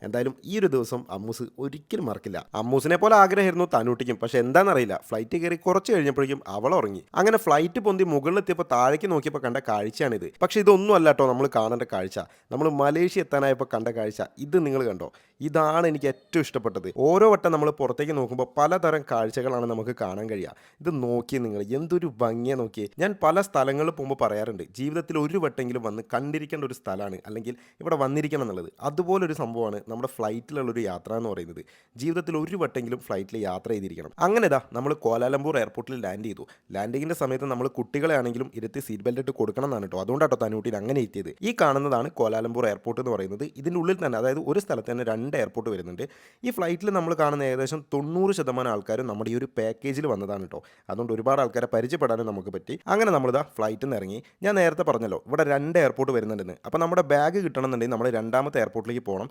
എന്തായാലും ഈ ഒരു ദിവസം അമ്മൂസ് ഒരിക്കലും മറക്കില്ല. അമ്മൂസിനെ പോലെ ആഗ്രഹമായിരുന്നു തനൂട്ടിക്കും. പക്ഷെ എന്താണെന്നറിയില്ല, ഫ്ലൈറ്റ് കയറി കുറച്ച് കഴിഞ്ഞപ്പോഴേക്കും അവൾ ഉറങ്ങി. അങ്ങനെ ഫ്ലൈറ്റ് പൊന്തി മുകളിലെത്തിയപ്പോൾ താഴേക്ക് നോക്കിയപ്പോൾ കണ്ട കാഴ്ചയാണിത്. പക്ഷെ ഇതൊന്നും അല്ല കേട്ടോ നമ്മൾ കാണേണ്ട കാഴ്ച. നമ്മൾ മലേഷ്യ എത്താനായപ്പോൾ കണ്ട കാഴ്ച ഇത് നിങ്ങൾ കണ്ടോ? ഇതാണ് എനിക്ക് ഏറ്റവും ഇഷ്ടപ്പെട്ടത്. ഓരോ വട്ടം നമ്മൾ പുറത്തേക്ക് നോക്കുമ്പോൾ പലതരം കാഴ്ചകളാണ് നമുക്ക് കാണാൻ കഴിയുക. ഇത് നോക്കിയേ നിങ്ങൾ, എന്തൊരു ഭംഗിയാണ് നോക്കിയേ. ഞാൻ പല സ്ഥലങ്ങളിൽ പോകുമ്പോൾ പറയാറുണ്ട്, ജീവിതത്തിൽ ഒരു വട്ടെങ്കിലും വന്ന് കണ്ടിരിക്കേണ്ട ഒരു സ്ഥലമാണ്, അല്ലെങ്കിൽ ഇവിടെ വന്നിരിക്കണം എന്നുള്ളത്. അതുപോലൊരു സംഭവമാണ് നമ്മുടെ ഫ്ലൈറ്റിലുള്ളൊരു യാത്ര എന്ന് പറയുന്നത്. ജീവിതത്തിൽ ഒരു വട്ടെങ്കിലും ഫ്ലൈറ്റിൽ യാത്ര ചെയ്തിരിക്കണം. അങ്ങനെ ഇതാ നമ്മൾ കോലാലംപൂർ എയർപോർട്ടിൽ ലാൻഡ് ചെയ്തു. ലാൻഡിങ്ങിൻ്റെ സമയത്ത് നമ്മൾ കുട്ടികളെ ആണെങ്കിലും ഇരുത്തി സീറ്റ് ബെൽറ്റ് ഇട്ട് കൊടുക്കണം എന്നാണ് കേട്ടോ. അതുകൊണ്ടാട്ടോ തനൂട്ടിയിൽ അങ്ങനെ എത്തിയത്. ഈ കാണുന്നതാണ് കോലാലംപൂർ എയർപോർട്ട് എന്ന് പറയുന്നത്. ഇതിൻ്റെ ഉള്ളിൽ തന്നെ, അതായത് ഒരു സ്ഥലത്ത് തന്നെ രണ്ട് എയർപോർട്ട് വരുന്നുണ്ട്. ഈ ഫ്ലൈറ്റിൽ നമ്മൾ കാണുന്ന ഏകദേശം 90% ആൾക്കാരും നമ്മുടെ ഈ ഒരു പാക്കേജിൽ വന്നതാണ് കേട്ടോ. അതുകൊണ്ട് ഒരുപാട് ആൾക്കാരെ പരിചയപ്പെടാനും നമുക്ക് പറ്റി. അങ്ങനെ നമ്മളിതാ ഫ്ലൈറ്റിൽ നിന്ന് ഇറങ്ങി. ഞാൻ നേരത്തെ പറഞ്ഞല്ലോ ഇവിടെ രണ്ട് എയർപോർട്ട് വരുന്നുണ്ടെന്ന്. അപ്പോൾ നമ്മുടെ ബാഗ് കിട്ടണമെന്നുണ്ടെങ്കിൽ നമ്മൾ രണ്ടാമത്തെ എയർപോർട്ടിലേക്ക് പോകണം.